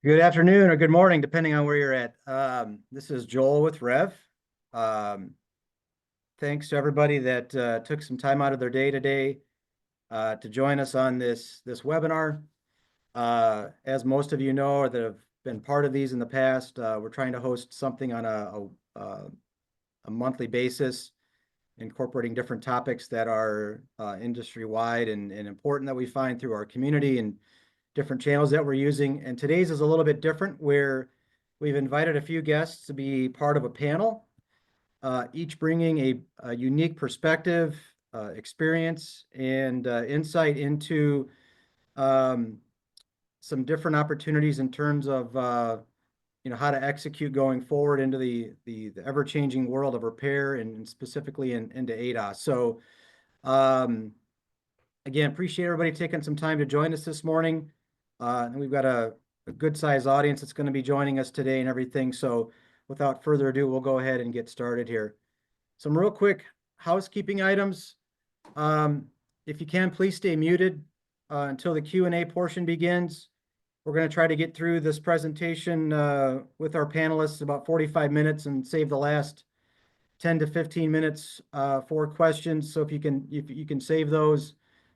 Good afternoon or good morning, depending on where you're at. This is Joel with Revv. Um, Thanks to everybody that took some time out of their day today to join us on this webinar. As most of you know, or that have been part of these in the past, we're trying to host something on a monthly basis, incorporating different topics that are industry-wide and important that we find through our community and different channels that we're using. And today's is a little bit different where we've invited a few guests to be part of a panel, each bringing a unique perspective, experience, and insight into um, some different opportunities in terms of how to execute going forward into the ever-changing world of repair and specifically into ADAS. So again, appreciate everybody taking some time to join us this morning. And we've got a good sized audience that's going to be joining us today and everything. So without further ado, we'll go ahead and get started here. Some real quick housekeeping items. Um, if you can, please stay muted until the Q&A portion begins. We're going to try to get through this presentation with our panelists about 45 minutes and save the last 10 to 15 minutes for questions. So if you can save those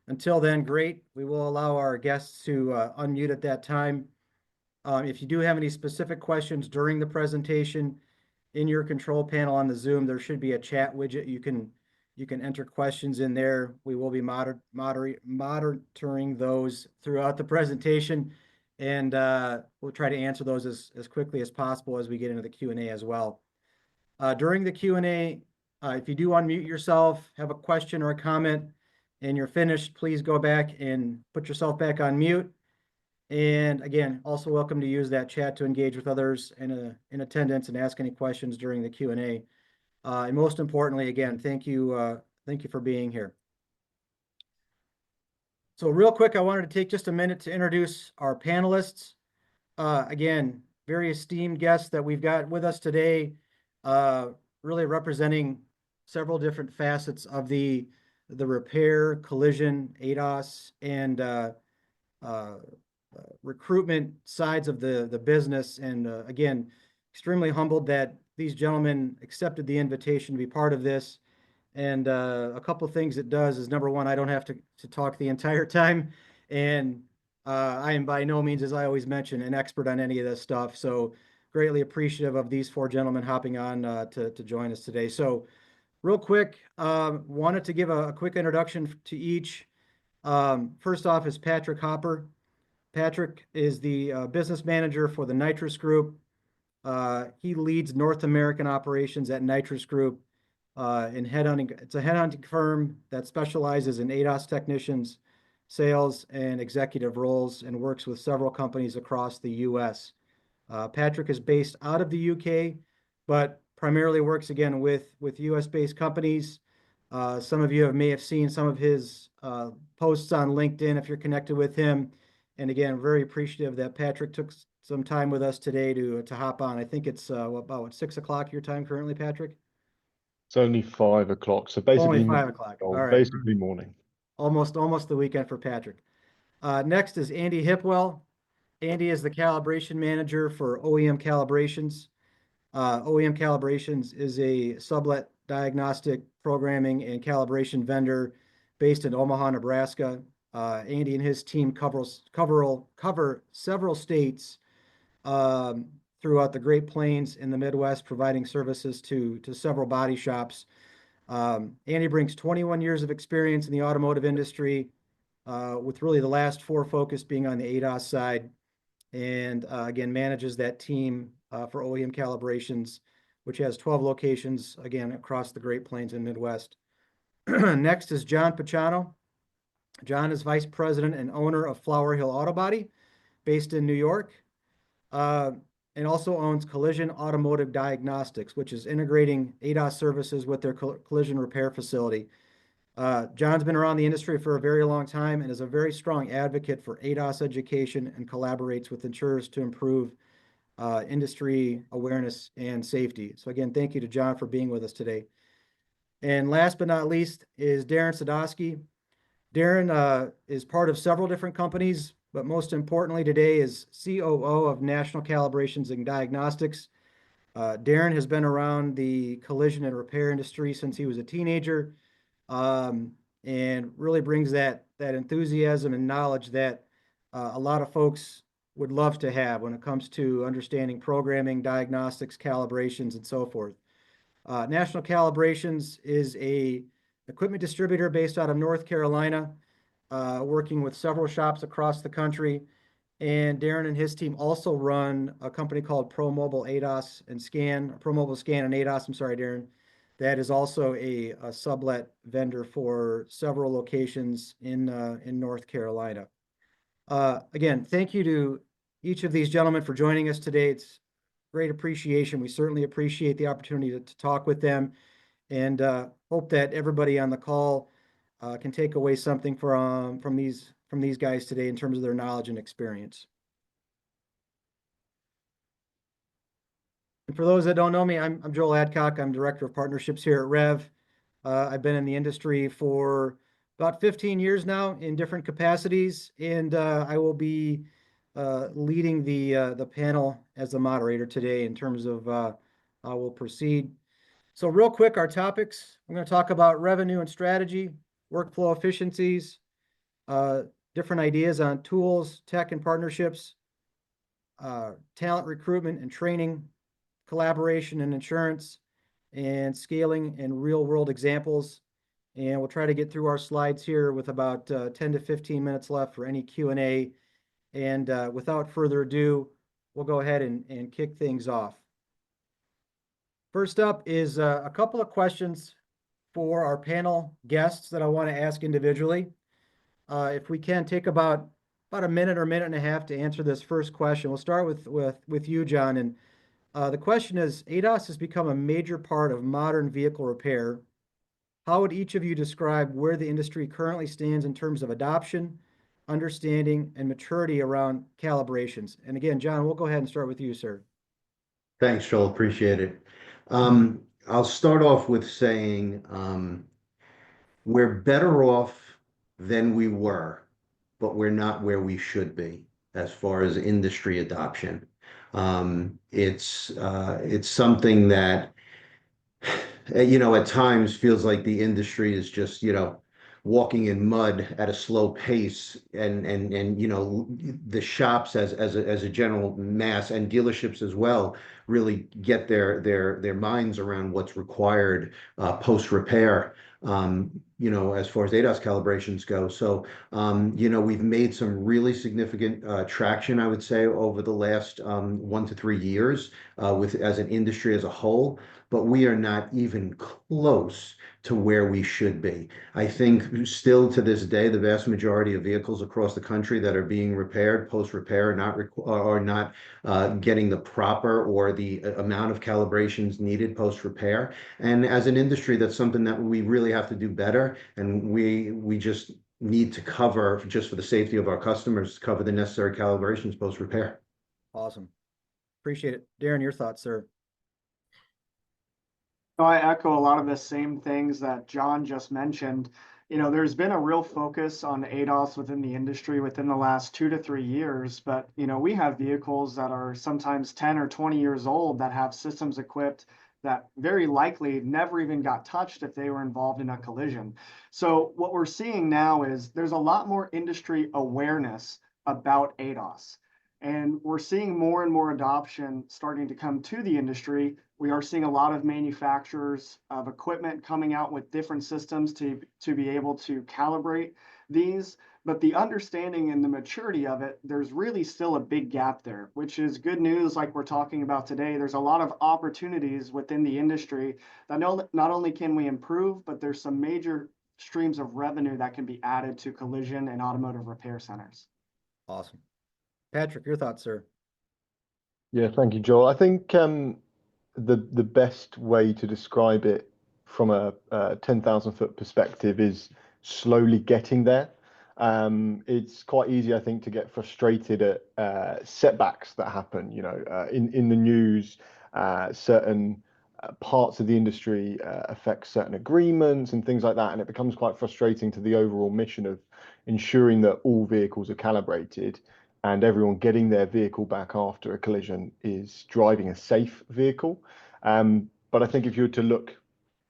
until then, great. We will allow our guests to unmute at that time. If you do have any specific questions during the presentation, in your control panel on the Zoom, there should be a chat widget. You can enter questions in there. We will be monitoring those throughout the presentation, and we'll try to answer those as quickly as possible as we get into the Q&A as well. During the Q&A, if you do unmute yourself, have a question or a comment, and you're finished, please go back and put yourself back on mute. And again, also welcome to use that chat to engage with others in attendance and ask any questions during the Q&A. And most importantly, again, thank you for being here. So real quick, I wanted to take just a minute to introduce our panelists. Again, very esteemed guests that we've got with us today, really representing several different facets of the repair, collision, ADAS, and recruitment sides of the business. And again, extremely humbled that these gentlemen accepted the invitation to be part of this. And a couple of things it does is, number one, I don't have to talk the entire time. And I am by no means, as I always mention, an expert on any of this stuff. So greatly appreciative of these four gentlemen hopping on to join us today. So real quick, wanted to give a quick introduction to each. First off is Patrick Hopper. Patrick is the business manager for the Nitrous Group. He leads North American operations at Nitrous Group in headhunting. It's a headhunting firm that specializes in ADAS technicians, sales, and executive roles, and works with several companies across the U.S. Patrick is based out of the U.K., but primarily works again with U.S.-based companies. Some of you may have seen some of his posts on LinkedIn if you're connected with him. And again, very appreciative that Patrick took some time with us today to hop on. I think it's about 6 o'clock your time currently, Patrick? It's only 5 o'clock, so Only basically 5 o'clock. All right. basically morning. Almost the weekend for Patrick. Next is Andy Hipwell. Andy is the calibration manager for OEM Calibrations. OEM Calibrations is a sublet diagnostic programming and calibration vendor based in Omaha, Nebraska. Andy and his team cover several states throughout the Great Plains in the Midwest, providing services to several body shops. Andy brings 21 years of experience in the automotive industry, with really the last 4 focus being on the ADAS side, and again manages that team for OEM Calibrations, which has 12 locations again across the Great Plains and Midwest. Next is John Pachano. John is vice president and owner of Flower Hill Auto Body, based in New York, and also owns Collision Automotive Diagnostics, which is integrating ADAS services with their collision repair facility. John's been around the industry for a very long time and is a very strong advocate for ADAS education and collaborates with insurers to improve industry awareness and safety. So again, thank you to John for being with us today. And last but not least is Darren Sadowski. Darren is part of several different companies, but most importantly today is COO of National Calibrations and Diagnostics. Darren has been around the collision and repair industry since he was a teenager, and really brings that enthusiasm and knowledge that a lot of folks would love to have when it comes to understanding programming, diagnostics, calibrations, and so forth. National Calibrations is a equipment distributor based out of North Carolina, working with several shops across the country. And Darren and his team also run a company called Pro Mobile ADAS and Scan, Pro Mobile Scan and ADAS. I'm sorry, Darren. That is also a sublet vendor for several locations in North Carolina. Again, thank you to each of these gentlemen for joining us today. It's great appreciation. We certainly appreciate the opportunity to talk with them, and hope that everybody on the call can take away something from these guys today in terms of their knowledge and experience. And for those that don't know me, I'm Joel Adcock. I'm Director of Partnerships here at Revv. I've been in the industry for about 15 years now in different capacities, and I will be leading the panel as the moderator today in terms of how we'll proceed. So real quick, our topics, I'm going to talk about revenue and strategy, workflow efficiencies, different ideas on tools, tech and partnerships, talent recruitment and training, collaboration and insurance, and scaling and real world examples. And we'll try to get through our slides here with about 10 to 15 minutes left for any Q&A. And without further ado, we'll go ahead and kick things off. First up is a couple of questions for our panel guests that I want to ask individually. If we can take about a minute or minute and a half to answer this first question. We'll start with you, John. And the question is, ADAS has become a major part of modern vehicle repair. How would each of you describe where the industry currently stands in terms of adoption, understanding, and maturity around calibrations? And again, John, we'll go ahead and start with you, sir. Thanks, Joel. Appreciate it. I'll start off with saying we're better off than we were, but we're not where we should be as far as industry adoption. It's something that at times feels like the industry is just walking in mud at a slow pace, and the shops as a general mass, and dealerships as well, really get their minds around what's required post repair, as far as ADAS calibrations go. So we've made some really significant traction, I would say, over the last 1 to 3 years with as an industry as a whole, but we are not even close to where we should be. I think still to this day, the vast majority of vehicles across the country that are being repaired post-repair are not getting the proper or the amount of calibrations needed post-repair. And as an industry, that's something that we really have to do better. And we just need to cover, just for the safety of our customers, cover the necessary calibrations post-repair. Awesome. Appreciate it. Darren, your thoughts, sir. I echo a lot of the same things that John just mentioned. There's been a real focus on ADAS within the industry within the last 2 to 3 years, but we have vehicles that are sometimes 10 or 20 years old that have systems equipped that very likely never even got touched if they were involved in a collision. So what we're seeing now is there's a lot more industry awareness about ADAS. And we're seeing more and more adoption starting to come to the industry. We are seeing a lot of manufacturers of equipment coming out with different systems to be able to calibrate these. But the understanding and the maturity of it, there's really still a big gap there, which is good news like we're talking about today. There's a lot of opportunities within the industry that not only can we improve, but there's some major streams of revenue that can be added to collision and automotive repair centers. Awesome. Patrick, your thoughts, sir. Yeah, thank you, Joel. I think the best way to describe it from a 10,000-foot perspective is slowly getting there. It's quite easy, I think, to get frustrated at setbacks that happen. In the news, certain parts of the industry affect certain agreements and things like that, and it becomes quite frustrating to the overall mission of ensuring that all vehicles are calibrated and everyone getting their vehicle back after a collision is driving a safe vehicle. But I think if you were to look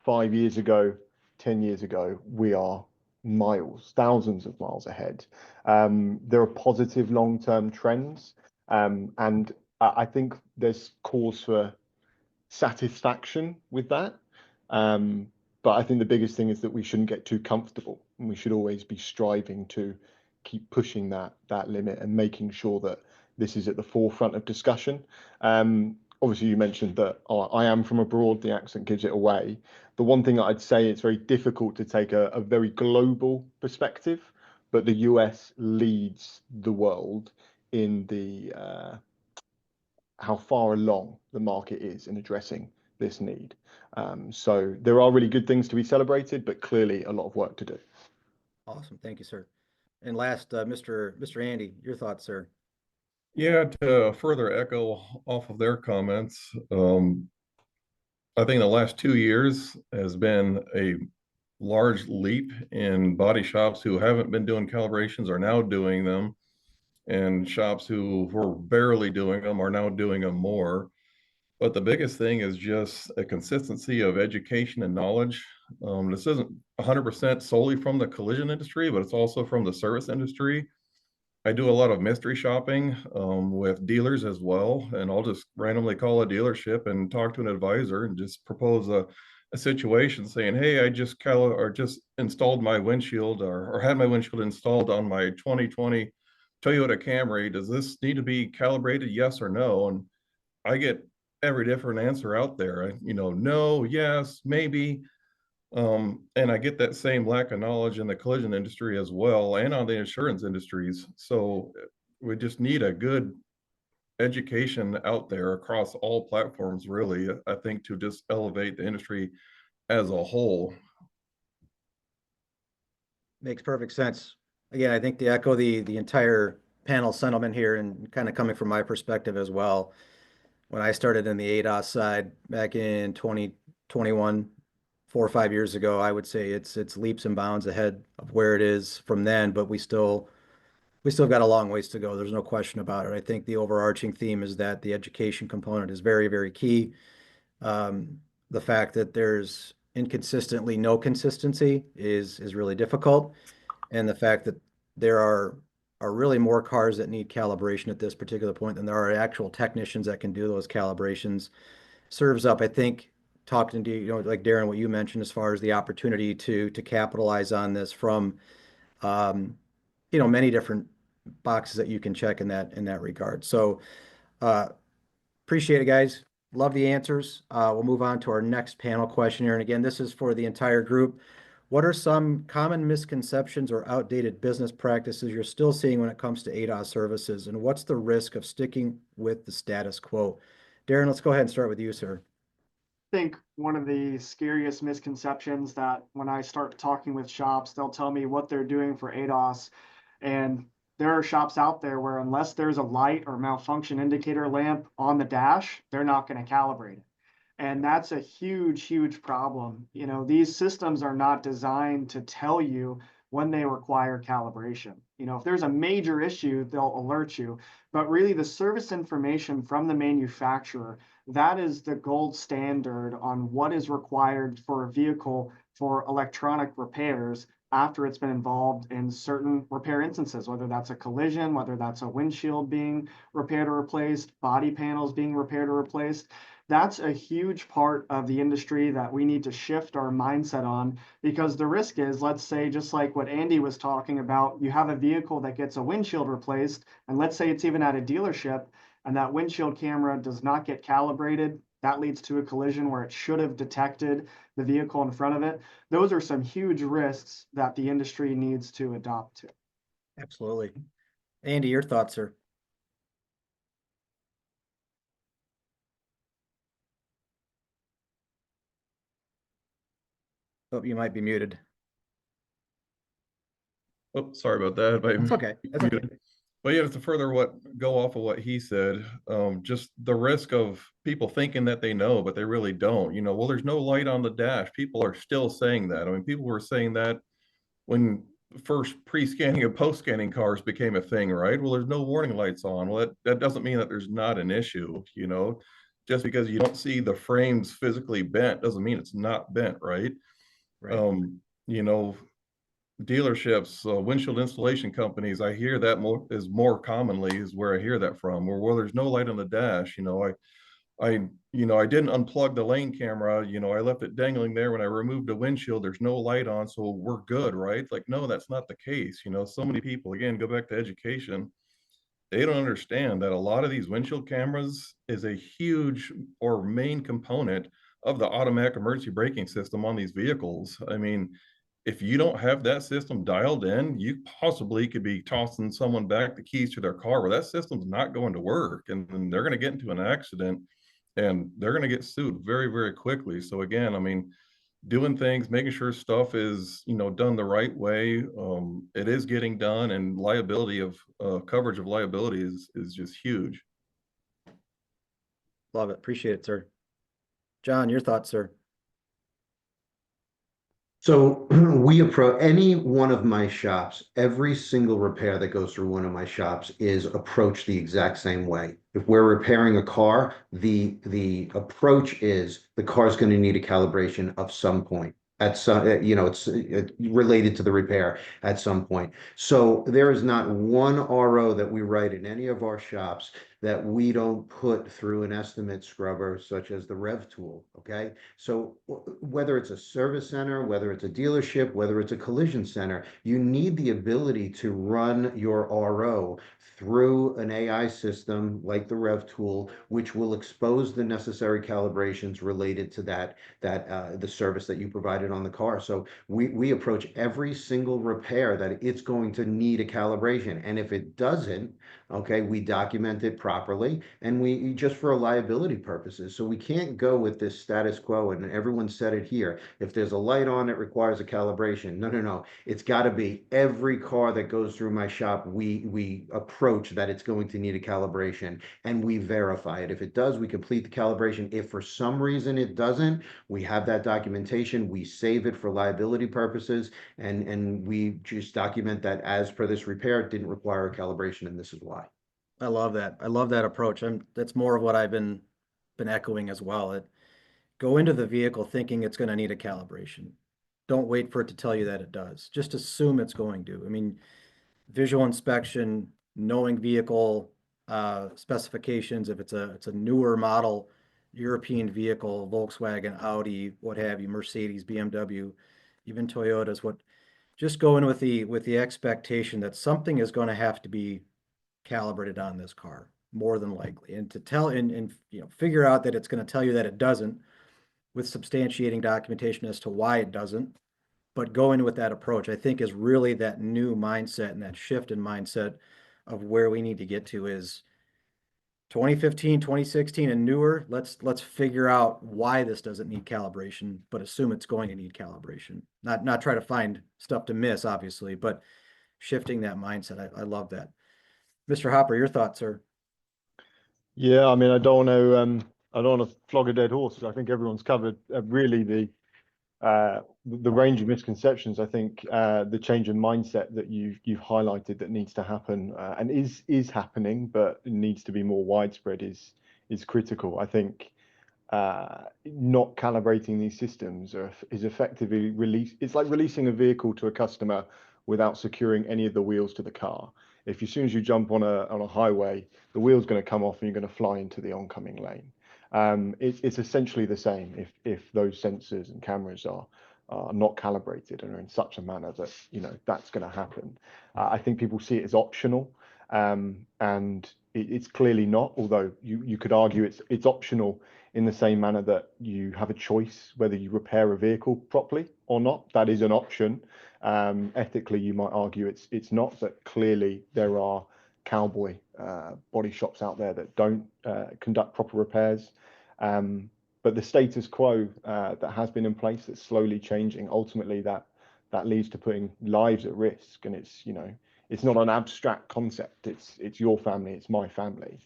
5 years ago, 10 years ago, we are miles, thousands of miles ahead. There are positive long-term trends, and I think there's cause for satisfaction with that. But I think the biggest thing is that we shouldn't get too comfortable, and we should always be striving to keep pushing that limit and making sure that this is at the forefront of discussion. Obviously, you mentioned that I am from abroad, the accent gives it away. The one thing that I'd say, it's very difficult to take a very global perspective, but the US leads the world in the how far along the market is in addressing this need. So there are really good things to be celebrated, but clearly a lot of work to do. Awesome. Thank you, sir. And last, Mr. Andy, your thoughts, sir. Yeah, to further echo off of their comments, I think the last 2 years has been a large leap in body shops who haven't been doing calibrations are now doing them, and shops who were barely doing them are now doing them more. But the biggest thing is just a consistency of education and knowledge. This isn't 100% solely from the collision industry, but it's also from the service industry. I do a lot of mystery shopping with dealers as well, and I'll just randomly call a dealership and talk to an advisor and just propose a situation saying, hey, I just just installed my windshield or had my windshield installed on my 2020 Toyota Camry. Does this need to be calibrated, yes or no? And I get every different answer out there. No, yes, maybe. And I get that same lack of knowledge in the collision industry as well, and on the insurance industries. So we just need a good education out there across all platforms, really, I think, to just elevate the industry as a whole. Makes perfect sense. Again, I think to echo the entire panel sentiment here and kind of coming from my perspective as well. When I started in the ADAS side back in 2021, 4 or 5 years ago, I would say it's leaps and bounds ahead of where it is from then, but we still got a long ways to go. There's no question about it. I think the overarching theme is that the education component is very, very key. The fact that there's inconsistently no consistency is really difficult, and the fact that there are really more cars that need calibration at this particular point than there are actual technicians that can do those calibrations serves up, I think, talking to like Darren, what you mentioned as far as the opportunity to capitalize on this from many different boxes that you can check in that regard. So appreciate it, guys. Love the answers. We'll move on to our next panel question here. And again, this is for the entire group. What are some common misconceptions or outdated business practices you're still seeing when it comes to ADAS services? And what's the risk of sticking with the status quo? Darren, let's go ahead and start with you, sir. I think one of the scariest misconceptions that when I start talking with shops, they'll tell me what they're doing for ADAS. And there are shops out there where unless there's a light or malfunction indicator lamp on the dash, they're not going to calibrate it. And that's a huge, huge problem. These systems are not designed to tell you when they require calibration. If there's a major issue, they'll alert you. But really, the service information from the manufacturer, that is the gold standard on what is required for a vehicle for electronic repairs after it's been involved in certain repair instances, whether that's a collision, whether that's a windshield being repaired or replaced, body panels being repaired or replaced. That's a huge part of the industry that we need to shift our mindset on, because the risk is, let's say, just like what Andy was talking about, you have a vehicle that gets a windshield replaced, and let's say it's even at a dealership, and that windshield camera does not get calibrated. That leads to a collision where it should have detected the vehicle in front of it. Those are some huge risks that the industry needs to adopt to. Absolutely. Andy, your thoughts, sir? Oh, you might be muted. Oh, sorry about that. That's okay. That's okay. But yeah, to further go off of what he said, just the risk of people thinking that they know, but they really don't. Well, there's no light on the dash. People are still saying that. I mean, people were saying that when first pre-scanning and post-scanning cars became a thing, right? Well, there's no warning lights on. Well, that doesn't mean that there's not an issue, you know. Just because you don't see the frames physically bent doesn't mean it's not bent, right? Right. You know, dealerships, windshield installation companies, I hear that more commonly is where I hear that from. Or well, there's no light on the dash. I didn't unplug the lane camera. I left it dangling there when I removed the windshield. There's no light on, so we're good, right? Like, no, that's not the case. So many people, again, go back to education. They don't understand that a lot of these windshield cameras is a huge or main component of the automatic emergency braking system on these vehicles. I mean, if you don't have that system dialed in, you possibly could be tossing someone back the keys to their car where that system's not going to work, and then they're going to get into an accident and they're going to get sued very, very quickly. So again, I mean, doing things, making sure stuff is, done the right way. It is getting done, and liability of coverage of liability is just huge. Love it. Appreciate it, sir. John, your thoughts, sir? So we approach any one of my shops, every single repair that goes through one of my shops is approached the exact same way. If we're repairing a car, the approach is the car's going to need a calibration of some point. At some, it's related to the repair at some point. So there is not one RO that we write in any of our shops that we don't put through an estimate scrubber such as the Revv tool, okay? So whether it's a service center, whether it's a dealership, whether it's a collision center, you need the ability to run your RO through an AI system like the Revv tool, which will expose the necessary calibrations related to the service that you provided on the car. So we approach every single repair that it's going to need a calibration. And if it doesn't, okay, we document it properly, and we just for liability purposes. So we can't go with this status quo, and everyone said it here. If there's a light on, it requires a calibration. No. It's got to be every car that goes through my shop, we approach that it's going to need a calibration, and we verify it. If it does, we complete the calibration. If for some reason it doesn't, we have that documentation. We save it for liability purposes, and we just document that as per this repair, it didn't require a calibration, and this is why. I love that. I love that approach. That's more of what I've been echoing as well. Go into the vehicle thinking it's going to need a calibration. Don't wait for it to tell you that it does. Just assume it's going to. I mean, visual inspection, knowing vehicle specifications, if it's a newer model, European vehicle, Volkswagen, Audi, what have you, Mercedes, BMW, even Toyotas, just go in with the expectation that something is going to have to be calibrated on this car, more than likely, and to tell and figure out that it's going to tell you that it doesn't, with substantiating documentation as to why it doesn't. But going with that approach, I think, is really that new mindset and that shift in mindset of where we need to get to is 2015, 2016 and newer. Let's figure out why this doesn't need calibration, but assume it's going to need calibration. Not try to find stuff to miss, obviously, but shifting that mindset. I love that. Mr. Hopper, your thoughts, sir? Yeah, I mean, I don't want to flog a dead horse. I think everyone's covered really the range of misconceptions. I think the change in mindset that you've highlighted that needs to happen and is happening, but it needs to be more widespread is critical. I think not calibrating these systems is effectively it's like releasing a vehicle to a customer without securing any of the wheels to the car. If as soon as you jump on a highway, the wheel's going to come off and you're going to fly into the oncoming lane. It's essentially the same if those sensors and cameras are not calibrated and are in such a manner that that's going to happen. I think people see it as optional, and it's clearly not. Although you could argue it's optional in the same manner that you have a choice whether you repair a vehicle properly or not. That is an option. Ethically, you might argue it's not, but clearly there are cowboy body shops out there that don't conduct proper repairs. But the status quo that has been in place that's slowly changing, ultimately that leads to putting lives at risk. And it's not an abstract concept. It's your family, it's my family.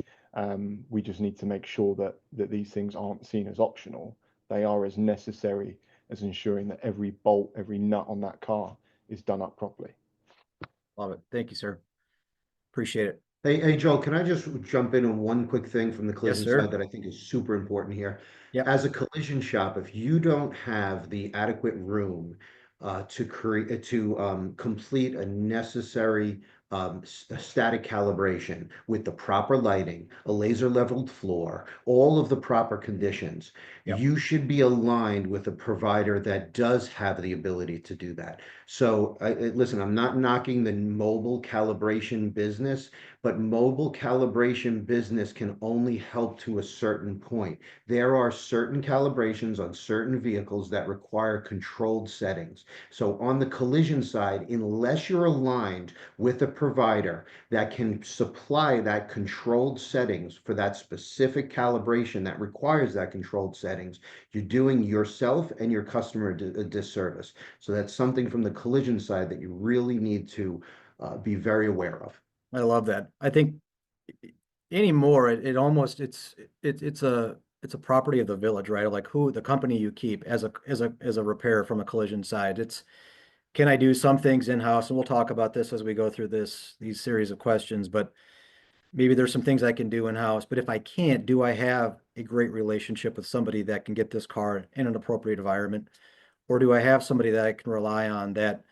We just need to make sure that these things aren't seen as optional. They are as necessary as ensuring that every bolt, every nut on that car is done up properly. Love it. Thank you, sir. Appreciate it. Hey, Joel, can I just jump in on one quick thing from the Yes, collision sir. side that I think is super important here? Yep. As a collision shop, if you don't have the adequate room to create complete a necessary static calibration with the proper lighting, a laser leveled floor, all of the proper conditions, Yep. you should be aligned with a provider that does have the ability to do that. So, listen, I'm not knocking the mobile calibration business, but mobile calibration business can only help to a certain point. There are certain calibrations on certain vehicles that require controlled settings. So on the collision side, unless you're aligned with a provider that can supply that controlled settings for that specific calibration that requires that controlled settings, you're doing yourself and your customer a disservice. So that's something from the collision side that you really need to be very aware of. I love that. I think anymore, it almost it's a property of the village, right? Like who the company you keep as a repair from a collision side. It's can I do some things in-house? And we'll talk about this as we go through these series of questions, but maybe there's some things I can do in-house. But if I can't, do I have a great relationship with somebody that can get this car in an appropriate environment? Or do I have somebody that I can rely on that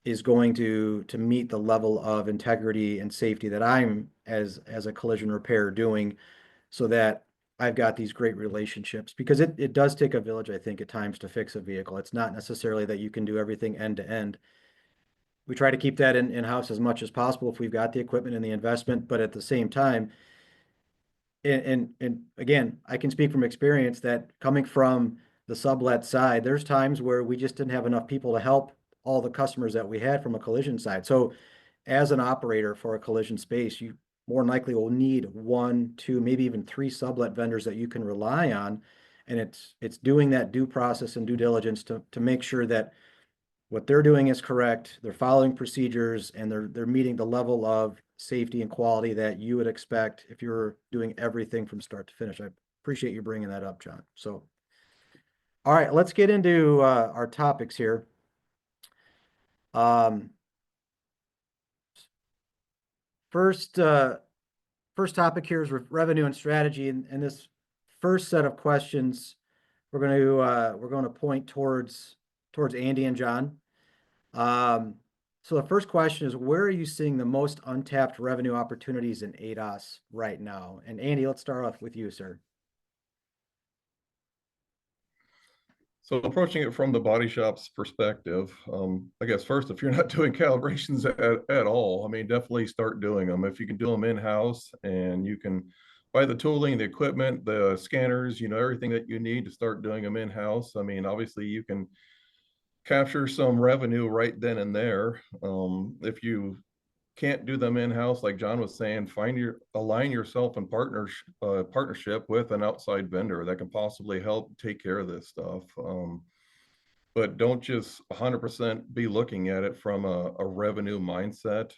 is going to meet the level of integrity and safety that I'm as a collision repair doing so that I've got these great relationships because it does take a village, I think, at times to fix a vehicle. It's not necessarily that you can do everything end to end. We try to keep that in-house as much as possible if we've got the equipment and the investment, but at the same time, and again, I can speak from experience that coming from the sublet side, there's times where we just didn't have enough people to help all the customers that we had from a collision side. So as an operator for a collision space, you more than likely will need one, two, maybe even three sublet vendors that you can rely on. And it's doing that due process and due diligence to make sure that what they're doing is correct, they're following procedures, and they're meeting the level of safety and quality that you would expect if you're doing everything from start to finish. I appreciate you bringing that up, John. So, all right, let's get into our topics here. First, first topic here is revenue and strategy, and this first set of questions we're going to point towards Andy and John. So the first question is, where are you seeing the most untapped revenue opportunities in ADAS right now? And Andy, let's start off with you, sir. So approaching it from the body shop's perspective, I guess first, if you're not doing calibrations at all, I mean, definitely start doing them. If you can do them in-house and you can buy the tooling, the equipment, the scanners, everything that you need to start doing them in-house. I mean, obviously you can capture some revenue right then and there. If you can't do them in-house, like John was saying, align yourself in partnership with an outside vendor that can possibly help take care of this stuff. But don't just 100% be looking at it from a revenue mindset.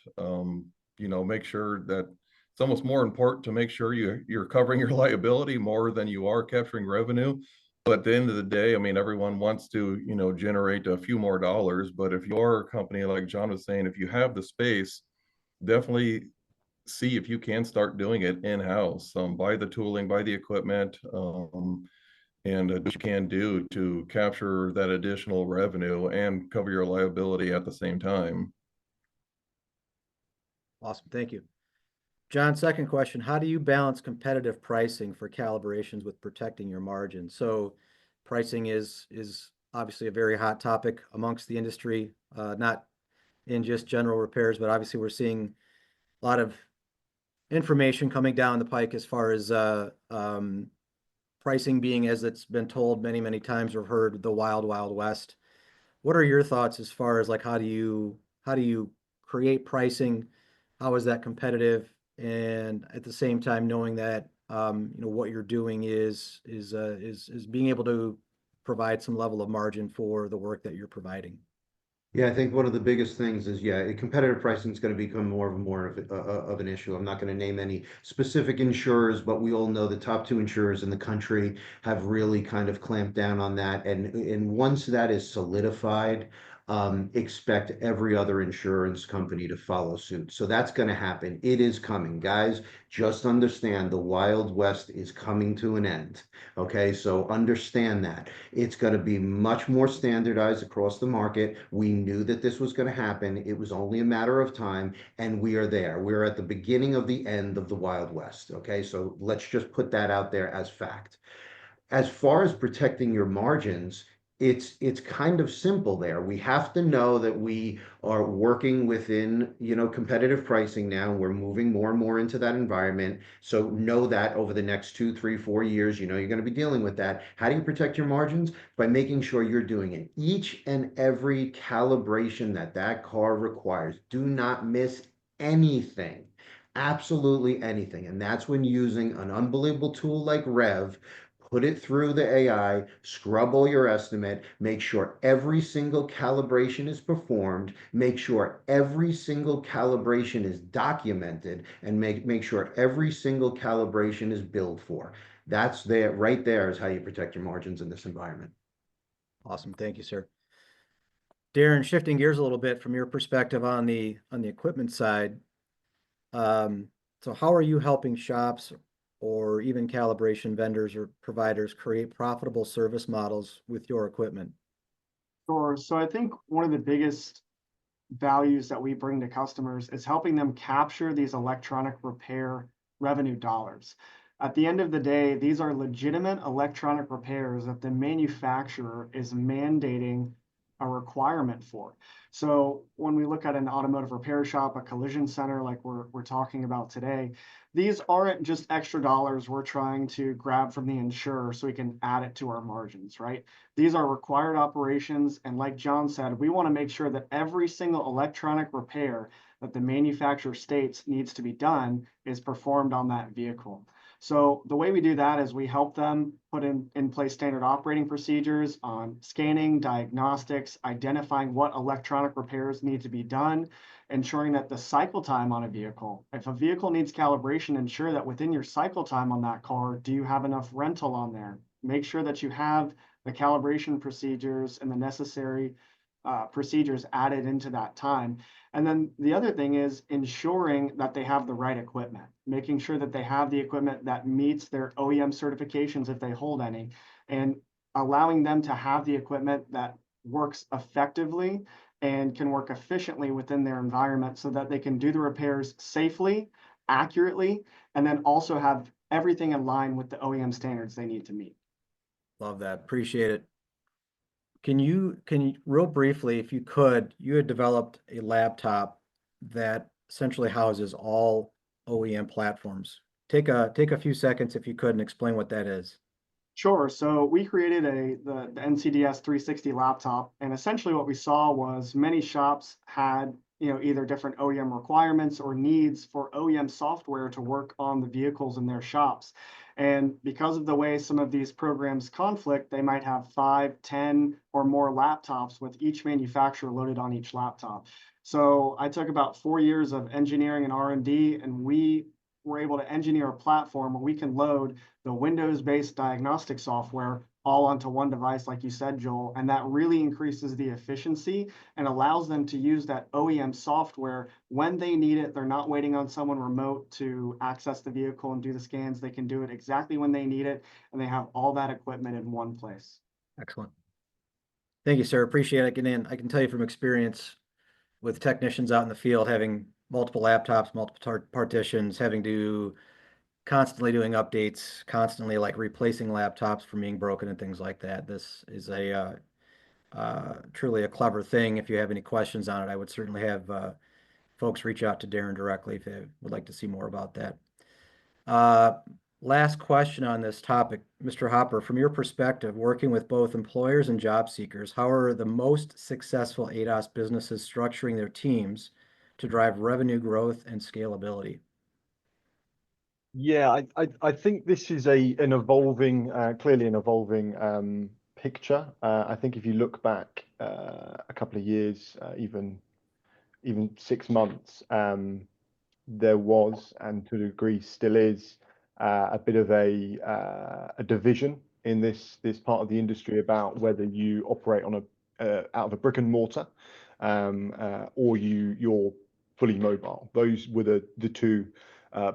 Make sure that it's almost more important to make sure you're covering your liability more than you are capturing revenue. But at the end of the day, I mean, everyone wants to, generate a few more dollars. But if you're a company, like John was saying, if you have the space, definitely see if you can start doing it in-house. Buy the tooling, buy the equipment, and what you can do to capture that additional revenue and cover your liability at the same time. Awesome, thank you. John, second question, how do you balance competitive pricing for calibrations with protecting your margin? So pricing is obviously a very hot topic amongst the industry, not in just general repairs, but obviously we're seeing a lot of information coming down the pike as far as pricing being, as it's been told many, many times or heard, the wild, wild west. What are your thoughts as far as like how do you create pricing? How is that competitive? And at the same time, knowing that what you're doing is being able to provide some level of margin for the work that you're providing. Yeah, I think one of the biggest things is, competitive pricing is going to become more of an issue. I'm not going to name any specific insurers, but we all know the top two insurers in the country have really kind of clamped down on that. And once that is solidified, expect every other insurance company to follow suit. So that's going to happen. It is coming, guys. Just understand the Wild West is coming to an end. Okay, so understand that. It's going to be much more standardized across the market. We knew that this was going to happen. It was only a matter of time, and we are there. We're at the beginning of the end of the Wild West. Okay, so let's just put that out there as fact. As far as protecting your margins, it's kind of simple there. We have to know that we are working within, competitive pricing now. We're moving more and more into that environment. So know that over the next 2, 3, 4 years, you're going to be dealing with that. How do you protect your margins? By making sure you're doing it. Each and every calibration that car requires. Do not miss anything. Absolutely anything. And that's when using an unbelievable tool like Revv, put it through the AI, scrub all your estimate, make sure every single calibration is performed, make sure every single calibration is documented, and make sure every single calibration is billed for. That's there, right there is how you protect your margins in this environment. Awesome. Thank you, sir. Darren, shifting gears a little bit from your perspective on the equipment side. So how are you helping shops or even calibration vendors or providers create profitable service models with your equipment? Sure. So I think one of the biggest values that we bring to customers is helping them capture these electronic repair revenue dollars. At the end of the day, these are legitimate electronic repairs that the manufacturer is mandating a requirement for. So when we look at an automotive repair shop, a collision center like we're talking about today, these aren't just extra dollars we're trying to grab from the insurer so we can add it to our margins, right? These are required operations. And like John said, we want to make sure that every single electronic repair that the manufacturer states needs to be done is performed on that vehicle. So the way we do that is we help them put in place standard operating procedures on scanning, diagnostics, identifying what electronic repairs need to be done, ensuring that the cycle time on a vehicle, if a vehicle needs calibration, ensure that within your cycle time on that car, do you have enough rental on there? Make sure that you have the calibration procedures and the necessary procedures added into that time. And then the other thing is ensuring that they have the right equipment, making sure that they have the equipment that meets their OEM certifications if they hold any, and allowing them to have the equipment that works effectively and can work efficiently within their environment so that they can do the repairs safely, accurately, and then also have everything in line with the OEM standards they need to meet. Love that. Appreciate it. Can you real briefly, if you could, you had developed a laptop that essentially houses all OEM platforms. Take a few seconds if you could and explain what that is. Sure. So we created the NCDS 360 laptop, and essentially what we saw was many shops had either different OEM requirements or needs for OEM software to work on the vehicles in their shops. And because of the way some of these programs conflict, they might have 5, 10, or more laptops with each manufacturer loaded on each laptop. So I took about 4 years of engineering and R&D, and we were able to engineer a platform where we can load the Windows-based diagnostic software all onto one device, like you said, Joel, and that really increases the efficiency and allows them to use that OEM software when they need it. They're not waiting on someone remote to access the vehicle and do the scans. They can do it exactly when they need it, and they have all that equipment in one place. Excellent. Thank you, sir. Appreciate it. And I can tell you from experience with technicians out in the field, having multiple laptops, multiple partitions, having to constantly doing updates, constantly like replacing laptops from being broken and things like that. This is a truly a clever thing. If you have any questions on it, I would certainly have folks reach out to Darren directly if they would like to see more about that. Last question on this topic, Mr. Hopper, from your perspective, working with both employers and job seekers, how are the most successful ADAS businesses structuring their teams to drive revenue growth and scalability? Yeah, I think this is an evolving, clearly an evolving picture. I think if you look back a couple of years, even 6 months, there was, and to a degree still is, a bit of a division in this part of the industry about whether you operate on a out of a brick and mortar, or you're fully mobile. Those were the two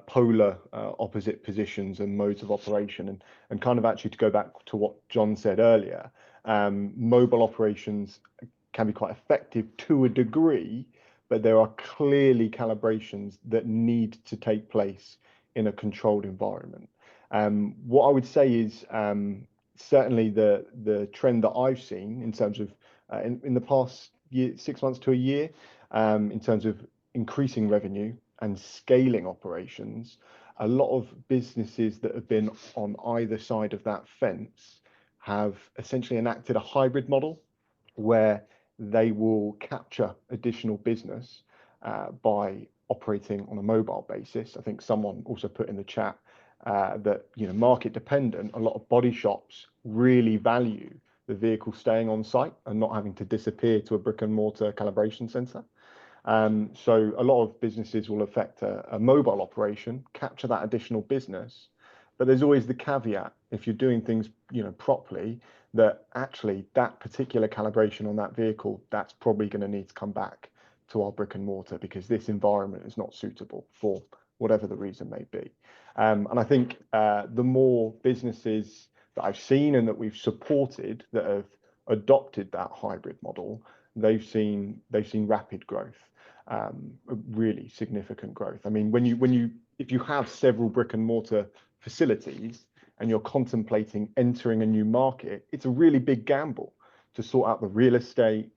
polar opposite positions and modes of operation. And kind of actually to go back to what John said earlier, mobile operations can be quite effective to a degree, but there are clearly calibrations that need to take place in a controlled environment. What I would say is certainly the trend that I've seen in terms of in the past year, 6 months to a year, in terms of increasing revenue and scaling operations, a lot of businesses that have been on either side of that fence have essentially enacted a hybrid model where they will capture additional business by operating on a mobile basis. I think someone also put in the chat that, market dependent, a lot of body shops really value the vehicle staying on site and not having to disappear to a brick and mortar calibration center. So a lot of businesses will affect a mobile operation, capture that additional business, but there's always the caveat if you're doing things, properly, that actually that particular calibration on that vehicle, that's probably going to need to come back to our brick and mortar because this environment is not suitable for whatever the reason may be. And I think the more businesses that I've seen and that we've supported that have adopted that hybrid model, they've seen rapid growth, really significant growth. I mean, if you have several brick and mortar facilities and you're contemplating entering a new market, it's a really big gamble to sort out the real estate,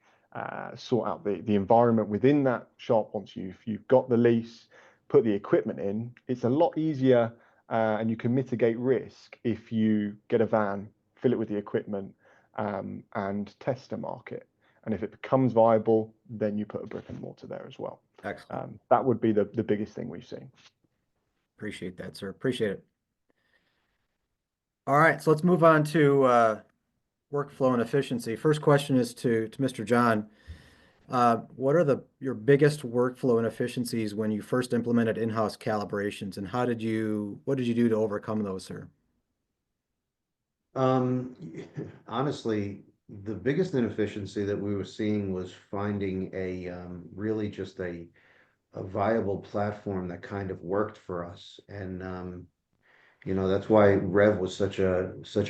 sort out the environment within that shop. Once you've got the lease, put the equipment in, it's a lot easier, and you can mitigate risk if you get a van, fill it with the equipment, and test a market. And if it becomes viable, then you put a brick and mortar there as well. Excellent. That would be the biggest thing we've seen. Appreciate that, sir. Appreciate it. All right, so let's move on to workflow and efficiency. First question is to Mr. John. What are your biggest workflow inefficiencies when you first implemented in-house calibrations, and what did you do to overcome those, sir? Honestly, the biggest inefficiency that we were seeing was finding really just a viable platform that kind of worked for us. And that's why Revv was such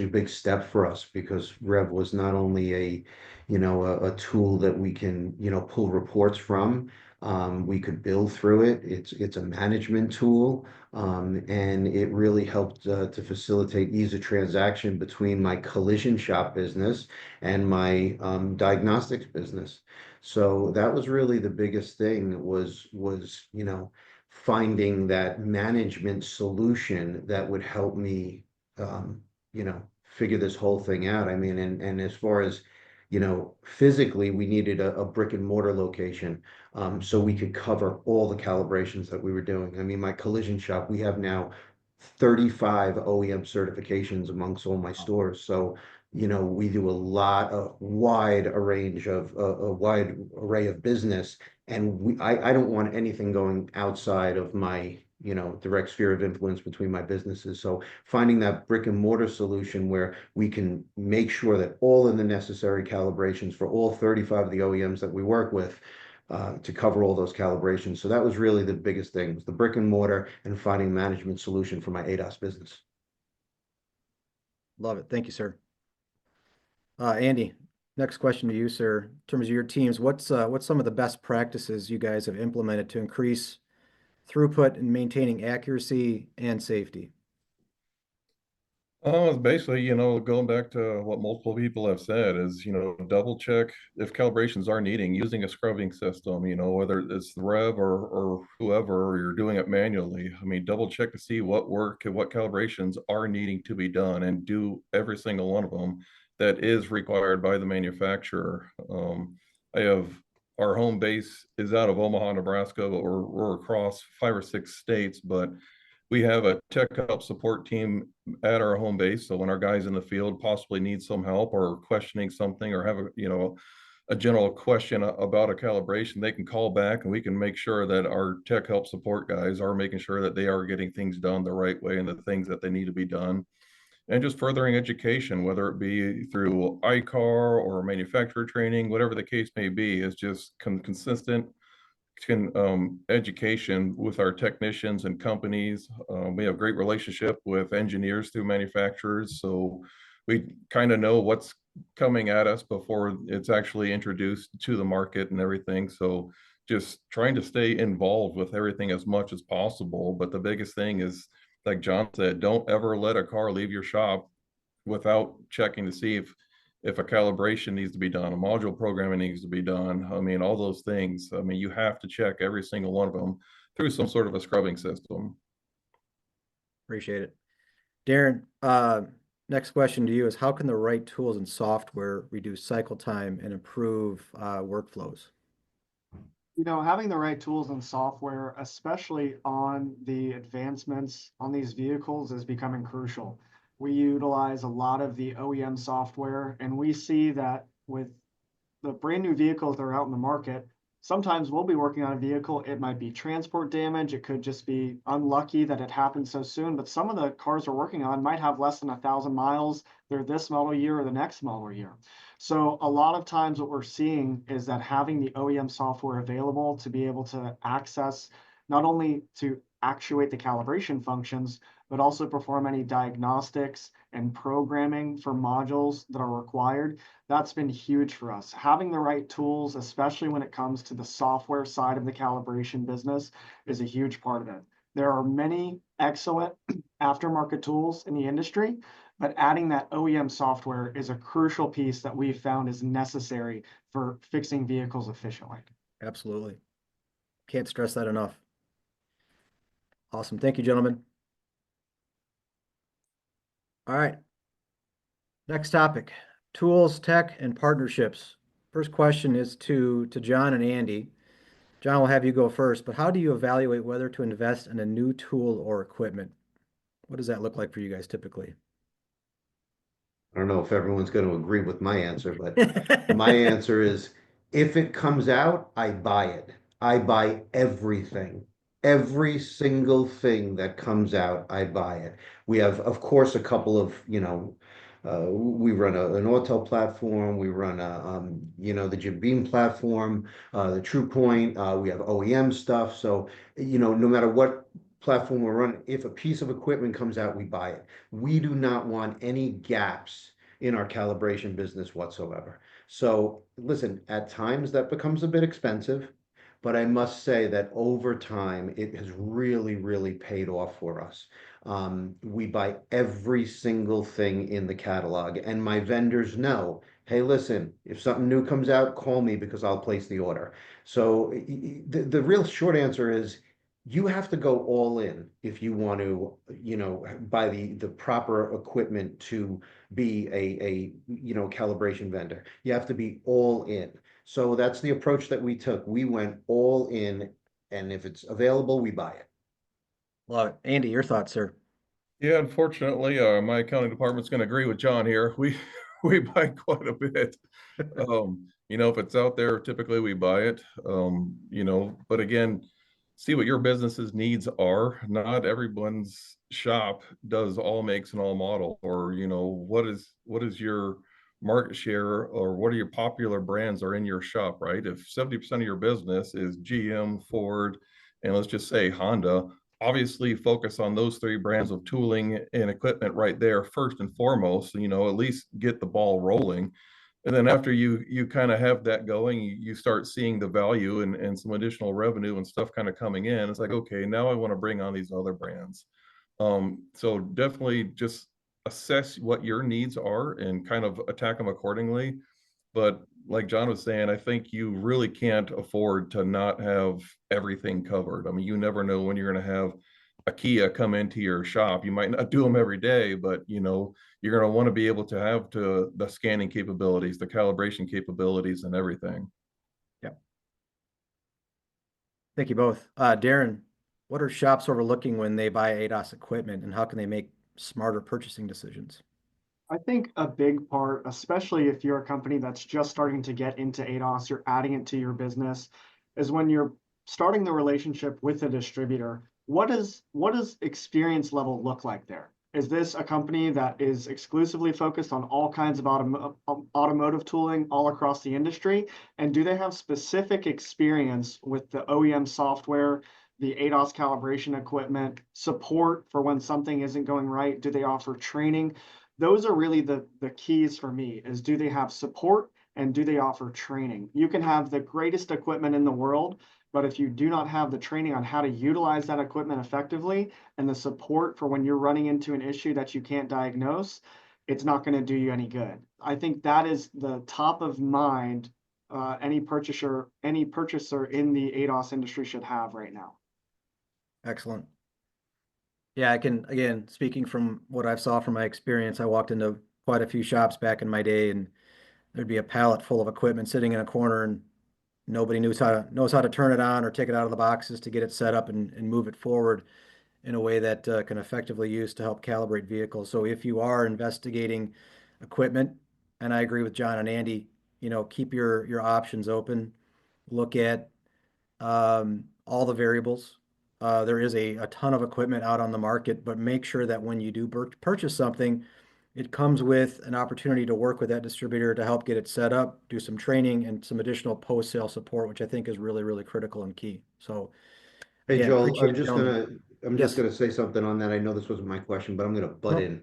a big step for us, because Revv was not only a tool that we can, pull reports from. We could build through it. It's a management tool, and it really helped to facilitate ease of transaction between my collision shop business and my diagnostics business. So that was really the biggest thing, was finding that management solution that would help me, figure this whole thing out. I mean, and as far as, physically, we needed a brick and mortar location, so we could cover all the calibrations that we were doing. I mean, my collision shop, we have now 35 OEM certifications amongst all my stores. So, we do a wide array of business, and I don't want anything going outside of my, direct sphere of influence between my businesses. So finding that brick and mortar solution where we can make sure that all of the necessary calibrations for all 35 of the OEMs that we work with, to cover all those calibrations. So that was really the biggest thing, was the brick and mortar and finding management solution for my ADAS business. Love it. Thank you, sir. Andy, next question to you, sir. In terms of your teams, what's some of the best practices you guys have implemented to increase throughput and maintaining accuracy and safety? It's basically, going back to what multiple people have said is, double check if calibrations are needing, using a scrubbing system, whether it's the Revv or whoever, or you're doing it manually. I mean, double check to see what work and what calibrations are needing to be done, and do every single one of them that is required by the manufacturer. Our home base is out of Omaha, Nebraska, but we're across 5 or 6 states, but we have a tech help support team at our home base. So when our guys in the field possibly need some help or questioning something, or have a general question about a calibration, they can call back, and we can make sure that our tech help support guys are making sure that they are getting things done the right way and the things that they need to be done. and just furthering education, whether it be through ICAR or manufacturer training, whatever the case may be, is just consistent education with our technicians and companies. We have great relationship with engineers through manufacturers, so we kind of know what's coming at us before it's actually introduced to the market and everything. So just trying to stay involved with everything as much as possible. But the biggest thing is, like John said, don't ever let a car leave your shop without checking to see if a calibration needs to be done, a module programming needs to be done. I mean, all those things. I mean, you have to check every single one of them through some sort of a scrubbing system. Appreciate it. Darren, next question to you is, how can the right tools and software reduce cycle time and improve workflows? Having the right tools and software, especially on the advancements on these vehicles, is becoming crucial. We utilize a lot of the OEM software, and we see that with the brand new vehicles that are out in the market, sometimes we'll be working on a vehicle. It might be transport damage. It could just be unlucky that it happened so soon. But some of the cars we're working on might have less than 1,000 miles. They're this model year or the next model year. So a lot of times what we're seeing is that having the OEM software available to be able to access, not only to actuate the calibration functions, but also perform any diagnostics and programming for modules that are required. That's been huge for us. Having the right tools, especially when it comes to the software side of the calibration business, is a huge part of it. There are many excellent aftermarket tools in the industry, but adding that OEM software is a crucial piece that we've found is necessary for fixing vehicles efficiently. Absolutely. Can't stress that enough. Awesome. Thank you, gentlemen. All right. Next topic, tools, tech, and partnerships. First question is to John and Andy. John, will have you go first, but how do you evaluate whether to invest in a new tool or equipment? What does that look like for you guys typically? I don't know if everyone's going to agree with my answer, but my answer is, if it comes out, I buy it. I buy everything. Every single thing that comes out, I buy it. We have, of course, a couple of, we run an auto platform. We run the Jim Beam platform, the TruePoint. We have OEM stuff. So, no matter what platform we're running, if a piece of equipment comes out, we buy it. We do not want any gaps in our calibration business whatsoever. So listen, at times that becomes a bit expensive, but I must say that over time, it has really, really paid off for us. We buy every single thing in the catalog, and my vendors know, hey, listen, if something new comes out, call me because I'll place the order. So the real short answer is, you have to go all in if you want to, buy the proper equipment to be a calibration vendor. You have to be all in. So that's the approach that we took. We went all in, and if it's available, we buy it. Love it. Andy, your thoughts, sir? Yeah, unfortunately, my accounting department's going to agree with John here. We buy quite a bit. If it's out there, typically we buy it. But again, see what your business's needs are. Not everyone's shop does all makes and all model, or what is your market share, or what are your popular brands are in your shop, right? If 70% of your business is GM, Ford, and let's just say Honda, obviously focus on those three brands of tooling and equipment right there first and foremost, at least get the ball rolling. And then after you kind of have that going, you start seeing the value and some additional revenue and stuff kind of coming in. It's like, okay, now I want to bring on these other brands. So definitely just assess what your needs are and kind of attack them accordingly. But like John was saying, I think you really can't afford to not have everything covered. I mean, you never know when you're going to have a Kia come into your shop. You might not do them every day, but you're going to want to be able to have the scanning capabilities, the calibration capabilities, and everything. Yep. Thank you both. Darren, what are shops overlooking when they buy ADAS equipment, and how can they make smarter purchasing decisions? I think a big part, especially if you're a company that's just starting to get into ADAS, you're adding it to your business, is when you're starting the relationship with a distributor, what does experience level look like there? Is this a company that is exclusively focused on all kinds of automotive tooling all across the industry? And do they have specific experience with the OEM software, the ADAS calibration equipment, support for when something isn't going right? Do they offer training? Those are really the keys for me, is do they have support and do they offer training? You can have the greatest equipment in the world, but if you do not have the training on how to utilize that equipment effectively and the support for when you're running into an issue that you can't diagnose, it's not going to do you any good. I think that is the top of mind any purchaser in the ADAS industry should have right now. Excellent. Yeah, I can, again, speaking from what I've saw from my experience, I walked into quite a few shops back in my day, and there'd be a pallet full of equipment sitting in a corner, and nobody knows how to turn it on or take it out of the boxes to get it set up and move it forward in a way that can effectively use to help calibrate vehicles. So if you are investigating equipment, and I agree with John and Andy, keep your options open. Look at all the variables. There is a ton of equipment out on the market, but make sure that when you do purchase something, it comes with an opportunity to work with that distributor to help get it set up, do some training and some additional post-sale support, which I think is really, really critical and key. So Hey, again, Joel, appreciate it, gentlemen. I'm just Yes. gonna say something on that. I know this wasn't my question, but I'm gonna butt No, in.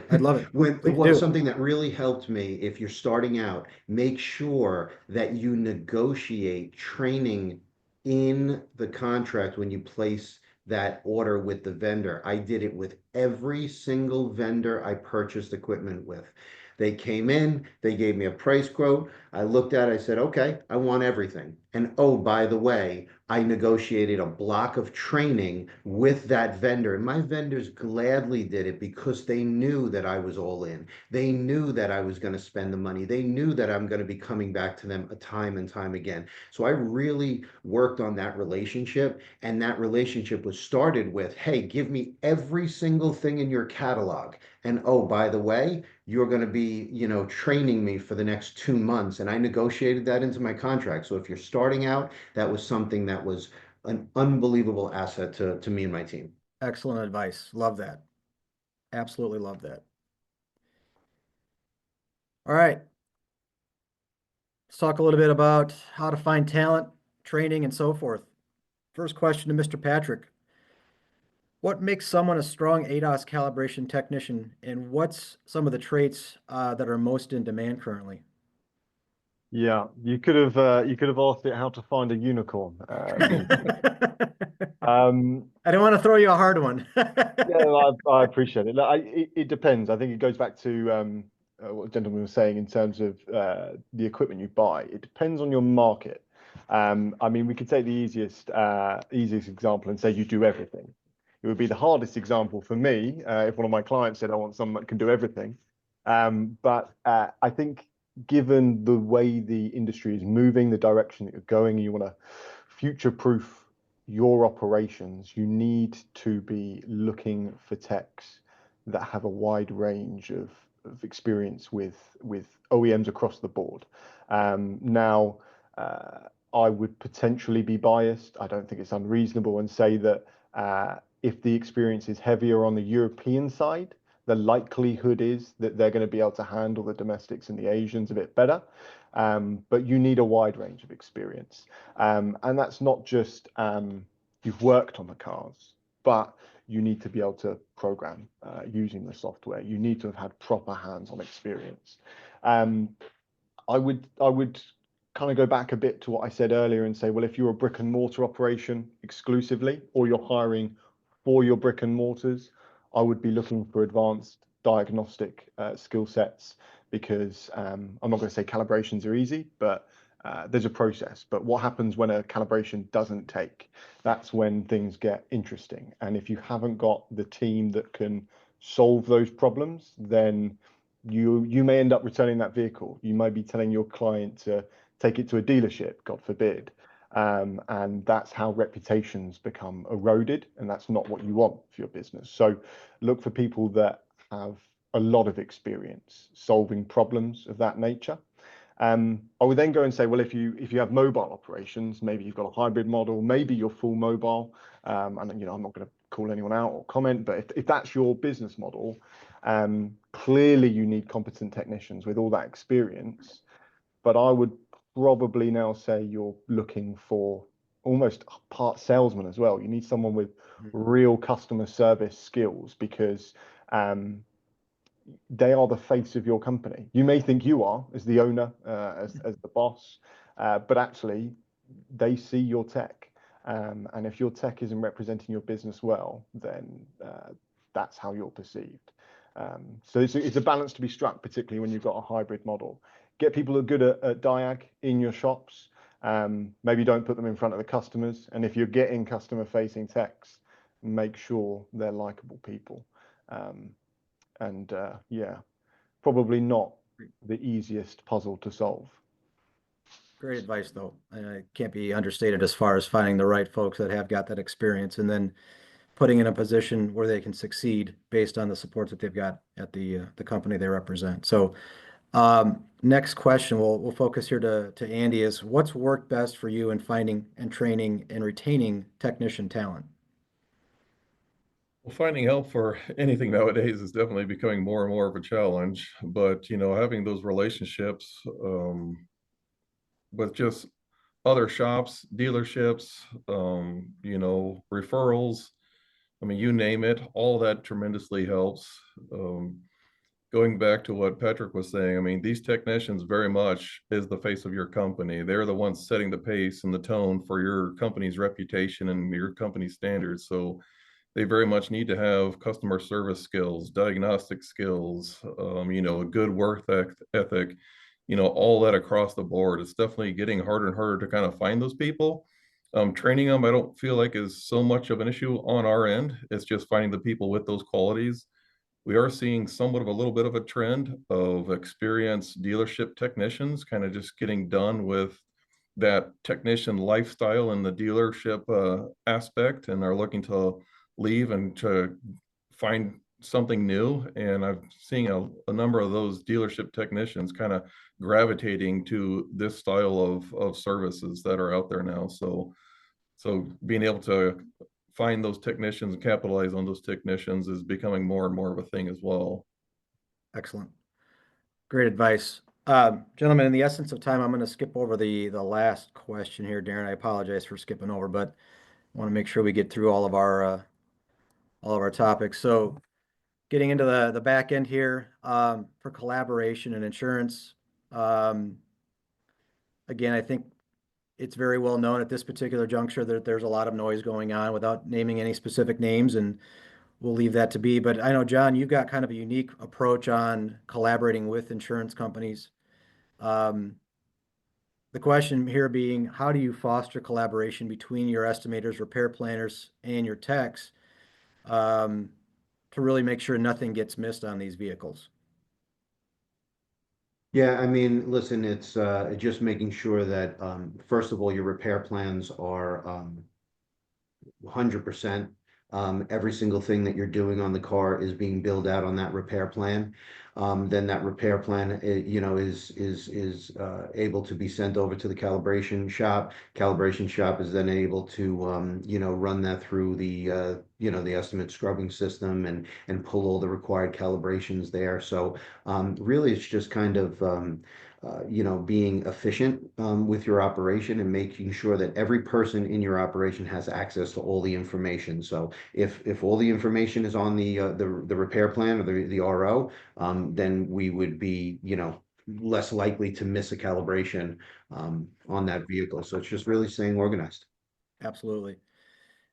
I'd love it. Please What do. something that really helped me, if you're starting out, make sure that you negotiate training in the contract when you place that order with the vendor. I did it with every single vendor I purchased equipment with. They came in, they gave me a price quote. I looked at it, I said, okay, I want everything. And oh, by the way, I negotiated a block of training with that vendor, and my vendors gladly did it because they knew that I was all in. They knew that I was going to spend the money. They knew that I'm going to be coming back to them a time and time again. So I really worked on that relationship, and that relationship was started with, hey, give me every single thing in your catalog. And oh, by the way, you're going to be, training me for the next 2 months. And I negotiated that into my contract. So if you're starting out, that was something that was an unbelievable asset to me and my team. Excellent advice. Love that. Absolutely love that. All right. Let's talk a little bit about how to find talent, training, and so forth. First question to Mr. Patrick. What makes someone a strong ADAS calibration technician, and what's some of the traits that are most in demand currently? Yeah, you could have asked it how to find a unicorn. I don't want to throw you a hard one. Yeah, I appreciate it. Look, it depends. I think it goes back to what the gentleman was saying in terms of the equipment you buy. It depends on your market. I mean, we could take the easiest example and say you do everything. It would be the hardest example for me if one of my clients said, I want someone that can do everything. But I think given the way the industry is moving, the direction that you're going, you want to future-proof your operations, you need to be looking for techs that have a wide range of experience with OEMs across the board. Now, I would potentially be biased. I don't think it's unreasonable and say that if the experience is heavier on the European side, the likelihood is that they're going to be able to handle the domestics and the Asians a bit better. But you need a wide range of experience. And that's not just you've worked on the cars, but you need to be able to program using the software. You need to have had proper hands-on experience. I would kind of go back a bit to what I said earlier and say, well, if you're a brick and mortar operation exclusively, or you're hiring for your brick and mortars, I would be looking for advanced diagnostic skill sets, because I'm not going to say calibrations are easy, but there's a process. But what happens when a calibration doesn't take? That's when things get interesting. And if you haven't got the team that can solve those problems, then you may end up returning that vehicle. You might be telling your client to take it to a dealership, God forbid. And that's how reputations become eroded, and that's not what you want for your business. So look for people that have a lot of experience solving problems of that nature. I would then go and say, well, if you have mobile operations, maybe you've got a hybrid model, maybe you're full mobile. And I'm not going to call anyone out or comment, but if that's your business model, clearly you need competent technicians with all that experience. But I would probably now say you're looking for almost part salesman as well. You need someone with real customer service skills, because they are the face of your company. You may think you are as the owner, as the boss, but actually they see your tech. And if your tech isn't representing your business well, then that's how you're perceived. So it's a balance to be struck, particularly when you've got a hybrid model. Get people who are good at diag in your shops. Maybe don't put them in front of the customers. And if you're getting customer-facing techs, make sure they're likable people. Yeah, probably not the easiest puzzle to solve. Great advice, though. It can't be understated as far as finding the right folks that have got that experience and then putting in a position where they can succeed based on the support that they've got at the company they represent. So next question, we'll focus here to Andy, is what's worked best for you in finding and training and retaining technician talent? Well, finding help for anything nowadays is definitely becoming more and more of a challenge, but having those relationships with just other shops, dealerships, referrals, I mean, you name it, all that tremendously helps. Going back to what Patrick was saying, I mean, these technicians very much is the face of your company. They're the ones setting the pace and the tone for your company's reputation and your company's standards. So they very much need to have customer service skills, diagnostic skills, a good work ethic, all that across the board. It's definitely getting harder and harder to kind of find those people. Training them, I don't feel like is so much of an issue on our end. It's just finding the people with those qualities. We are seeing somewhat of a little bit of a trend of experienced dealership technicians kind of just getting done with that technician lifestyle in the dealership aspect, and are looking to leave and to find something new. And I'm seeing a number of those dealership technicians kind of gravitating to this style of services that are out there now. So being able to find those technicians and capitalize on those technicians is becoming more and more of a thing as well. Excellent. Great advice. Gentlemen, in the essence of time, I'm going to skip over the last question here, Darren. I apologize for skipping over, but I want to make sure we get through all of our topics. So getting into the back end here, for collaboration and insurance. Again, I think it's very well known at this particular juncture that there's a lot of noise going on, without naming any specific names, and we'll leave that to be. But I know, John, you've got kind of a unique approach on collaborating with insurance companies. The question here being, how do you foster collaboration between your estimators, repair planners, and your techs to really make sure nothing gets missed on these vehicles? Yeah, I mean, listen, it's just making sure that first of all, your repair plans are 100%. Every single thing that you're doing on the car is being billed out on that repair plan. Then that repair plan, is able to be sent over to the calibration shop. Calibration shop is then able to, run that through the estimate scrubbing system and pull all the required calibrations there. So really, it's just kind of being efficient with your operation and making sure that every person in your operation has access to all the information. So if all the information is on the repair plan or the RO, then we would be less likely to miss a calibration on that vehicle. So it's just really staying organized. Absolutely.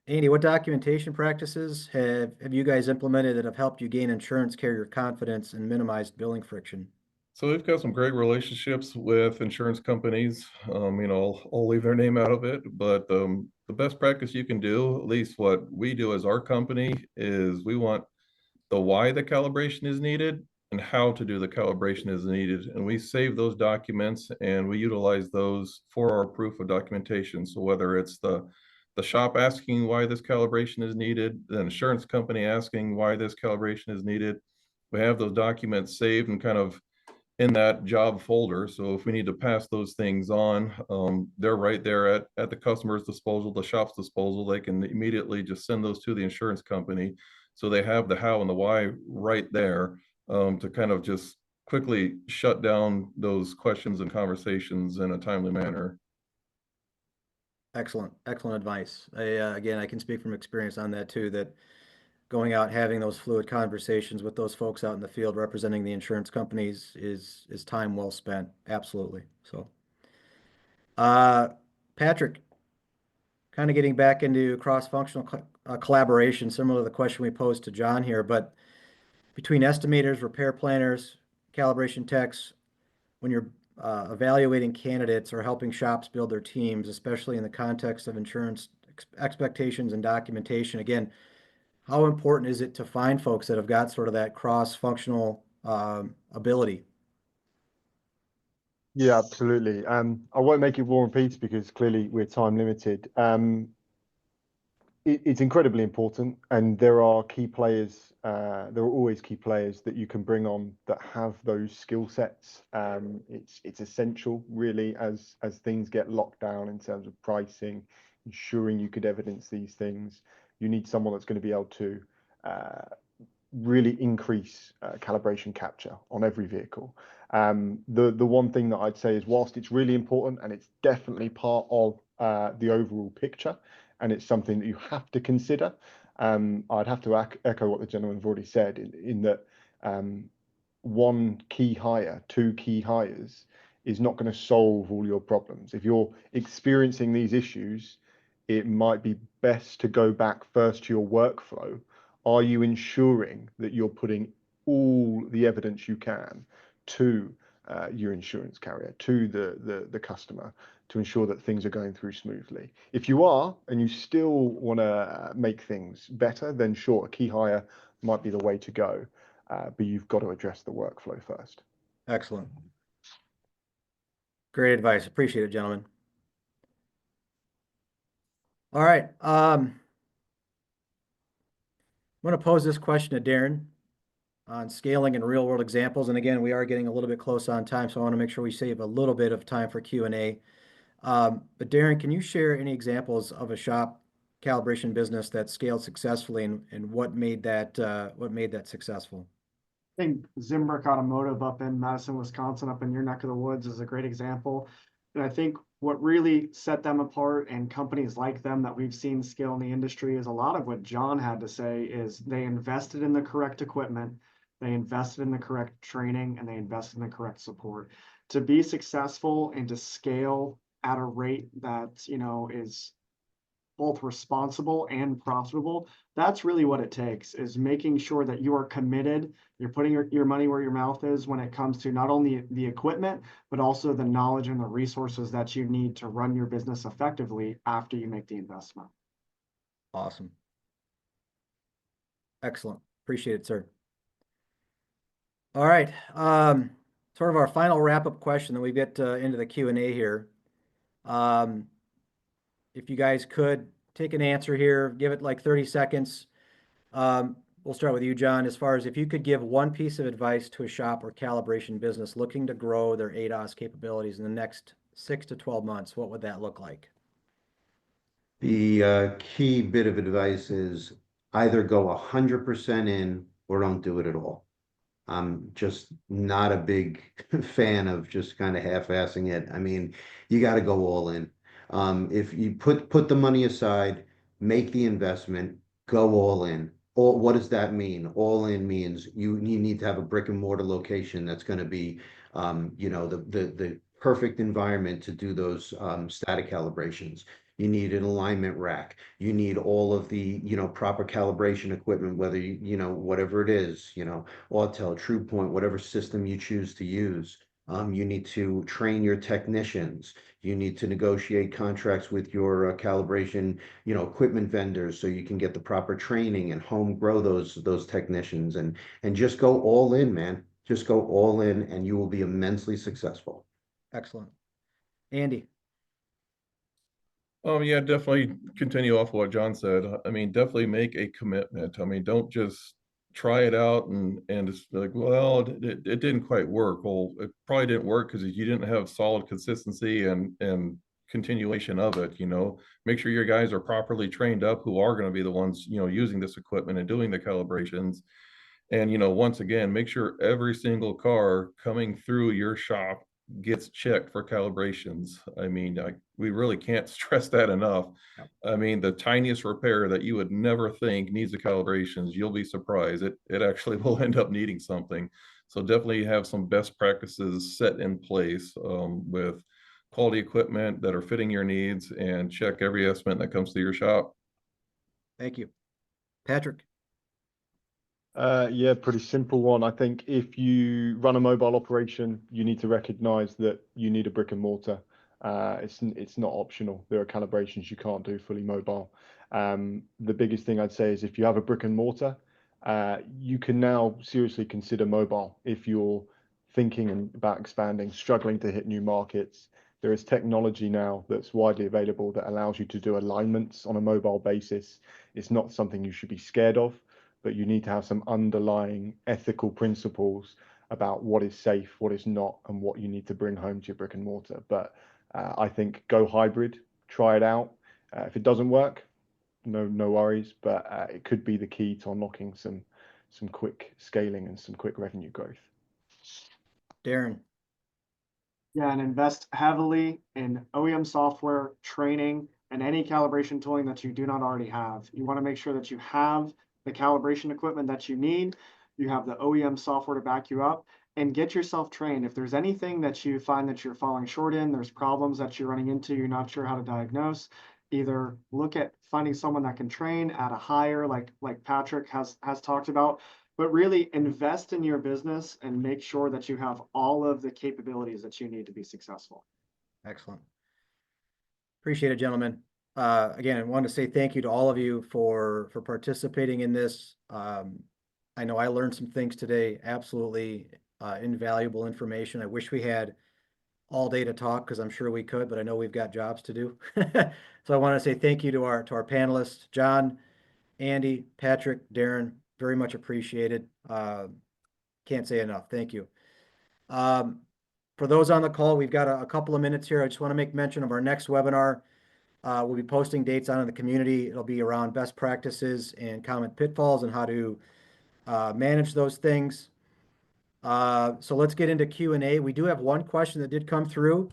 Andy, what documentation practices have you guys implemented that have helped you gain insurance carrier confidence and minimized billing friction? So we've got some great relationships with insurance companies. I'll leave their name out of it, but the best practice you can do, at least what we do as our company, is we want the why the calibration is needed and how to do the calibration is needed. And we save those documents and we utilize those for our proof of documentation. So whether it's the shop asking why this calibration is needed, the insurance company asking why this calibration is needed, we have those documents saved and kind of in that job folder. So if we need to pass those things on, they're right there at the customer's disposal, the shop's disposal. They can immediately just send those to the insurance company. So they have the how and the why right there, to kind of just quickly shut down those questions and conversations in a timely manner. Excellent, excellent advice. Again, I can speak from experience on that too, that going out, having those fluid conversations with those folks out in the field representing the insurance companies is time well spent. Absolutely. So, uh, Patrick, kind of getting back into cross-functional collaboration, similar to the question we posed to John here, but between estimators, repair planners, calibration techs, when you're evaluating candidates or helping shops build their teams, especially in the context of insurance expectations and documentation, again, how important is it to find folks that have got sort of that cross-functional ability? Yeah, absolutely. I won't make it War and Peace because clearly we're time limited. It's incredibly important, and there are key players. There are always key players that you can bring on that have those skill sets. It's essential, really, as things get locked down in terms of pricing, ensuring you could evidence these things. You need someone that's going to be able to really increase calibration capture on every vehicle. The one thing that I'd say is, whilst it's really important and it's definitely part of the overall picture, and it's something that you have to consider, I'd have to echo what the gentleman have already said in that one key hire, two key hires is not going to solve all your problems. If you're experiencing these issues, it might be best to go back first to your workflow. Are you ensuring that you're putting all the evidence you can to your insurance carrier, to the customer, to ensure that things are going through smoothly? If you are, and you still want to make things better, then sure, a key hire might be the way to go. But you've got to address the workflow first. Excellent. Great advice. Appreciate it, gentlemen. All right. I'm going to pose this question to Darren on scaling and real world examples. And again, we are getting a little bit close on time, so I want to make sure we save a little bit of time for Q&A. But Darren, can you share any examples of a shop calibration business that scaled successfully, and what made that successful? I think Zimbrick Automotive up in Madison, Wisconsin, up in your neck of the woods, is a great example. And I think what really set them apart, and companies like them that we've seen scale in the industry, is a lot of what John had to say is they invested in the correct equipment, they invested in the correct training, and they invested in the correct support. To be successful and to scale at a rate that, is both responsible and profitable, that's really what it takes, is making sure that you are committed, you're putting your money where your mouth is when it comes to not only the equipment, but also the knowledge and the resources that you need to run your business effectively after you make the investment. Awesome. Excellent. Appreciate it, sir. All right. Sort of our final wrap-up question, then we get into the Q&A here. If you guys could take an answer here, give it like 30 seconds. We'll start with you, John. As far as if you could give one piece of advice to a shop or calibration business looking to grow their ADAS capabilities in the next 6 to 12 months, what would that look like? The key bit of advice is either go 100% in or don't do it at all. I'm just not a big fan of just kind of half-assing it. I mean, you got to go all in. If you put the money aside, make the investment, go all in. All, what does that mean? All in means you need to have a brick and mortar location that's going to be, the perfect environment to do those static calibrations. You need an alignment rack. You need all of the, proper calibration equipment, whether whatever it is, Autel, TruePoint, whatever system you choose to use. You need to train your technicians. You need to negotiate contracts with your calibration, equipment vendors, so you can get the proper training and home grow those technicians, and just go all in, man. Just go all in, and you will be immensely successful. Excellent. Andy. Yeah, definitely continue off what John said. I mean, definitely make a commitment. I mean, don't just try it out and it's like, well, it didn't quite work. Well, it probably didn't work because you didn't have solid consistency and continuation of it. Make sure your guys are properly trained up who are going to be the ones, using this equipment and doing the calibrations. And, once again, make sure every single car coming through your shop gets checked for calibrations. I mean, we really can't stress that enough. Yep. I mean, the tiniest repair that you would never think needs the calibrations, you'll be surprised. It actually will end up needing something. So definitely have some best practices set in place with quality equipment that are fitting your needs, and check every estimate that comes to your shop. Thank you. Patrick? Yeah, pretty simple one. I think if you run a mobile operation, you need to recognize that you need a brick and mortar. It's not optional. There are calibrations you can't do fully mobile. The biggest thing I'd say is if you have a brick and mortar, you can now seriously consider mobile. If you're thinking about expanding, struggling to hit new markets, there is technology now that's widely available that allows you to do alignments on a mobile basis. It's not something you should be scared of, but you need to have some underlying ethical principles about what is safe, what is not, and what you need to bring home to your brick and mortar. But I think go hybrid, try it out. If it doesn't work, no worries, but it could be the key to unlocking some quick scaling and some quick revenue growth. Darren? Yeah, and invest heavily in OEM software, training, and any calibration tooling that you do not already have. You want to make sure that you have the calibration equipment that you need, you have the OEM software to back you up, and get yourself trained. If there's anything that you find that you're falling short in, there's problems that you're running into, you're not sure how to diagnose, either look at finding someone that can train at a higher, like Patrick has talked about, but really invest in your business and make sure that you have all of the capabilities that you need to be successful. Excellent. Appreciate it, gentlemen. Again, I want to say thank you to all of you for participating in this. I know I learned some things today, absolutely invaluable information. I wish we had all day to talk because I'm sure we could, but I know we've got jobs to do. So I want to say thank you to our panelists, John, Andy, Patrick, Darren, very much appreciated. Can't say enough. Thank you. For those on the call, we've got a couple of minutes here. I just want to make mention of our next webinar. We'll be posting dates on in the community. It'll be around best practices and common pitfalls and how to manage those things. So let's get into Q&A. We do have one question that did come through.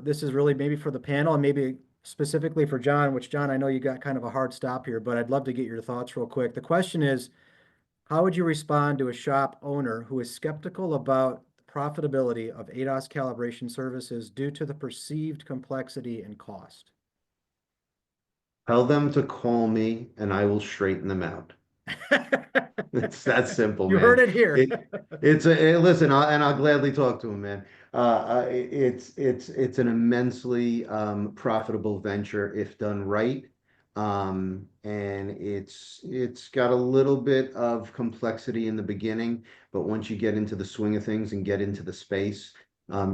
This is really maybe for the panel and maybe specifically for John, which John, I know you got kind of a hard stop here, but I'd love to get your thoughts real quick. The question is, how would you respond to a shop owner who is skeptical about the profitability of ADAS calibration services due to the perceived complexity and cost? Tell them to call me and I will straighten them out. It's that simple, You man. heard it here. Listen, I'll gladly talk to him, man. It's an immensely profitable venture if done right. And it's got a little bit of complexity in the beginning, but once you get into the swing of things and get into the space,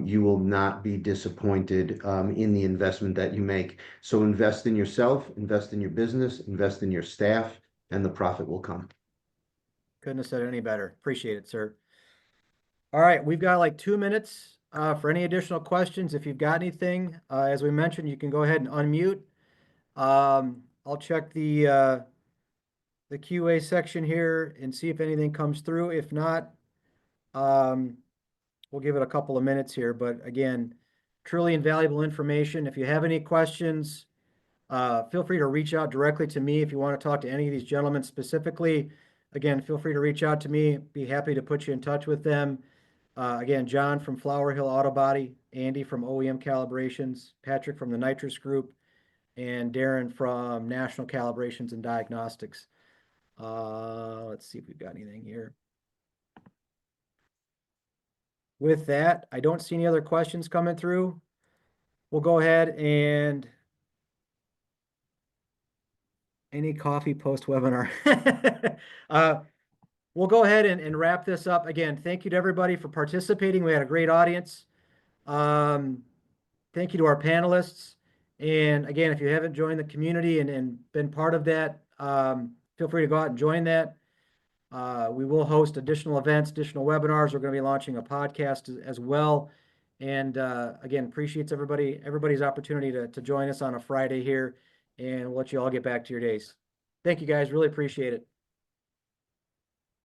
you will not be disappointed in the investment that you make. So invest in yourself, invest in your business, invest in your staff, and the profit will come. Couldn't have said it any better. Appreciate it, sir. All right, we've got like 2 minutes for any additional questions. If you've got anything, as we mentioned, you can go ahead and unmute. I'll check the QA section here and see if anything comes through. If not, we'll give it a couple of minutes here. But again, truly invaluable information. If you have any questions, feel free to reach out directly to me if you want to talk to any of these gentlemen specifically. Again, feel free to reach out to me. Be happy to put you in touch with them. Again, John from Flower Hill Auto Body, Andy from OEM Calibrations, Patrick from the Nitrous Group, and Darren from National Calibrations and Diagnostics. Let's see if we've got anything here. With that, I don't see any other questions coming through. We'll go ahead and any coffee post-webinar. We'll go ahead and wrap this up. Again, thank you to everybody for participating. We had a great audience. Thank you to our panelists. And again, if you haven't joined the community and been part of that, feel free to go out and join that. We will host additional events, additional webinars. We're going to be launching a podcast as well. And again, appreciates everybody's opportunity to join us on a Friday here, and we'll let you all get back to your days. Thank you guys. Really appreciate it.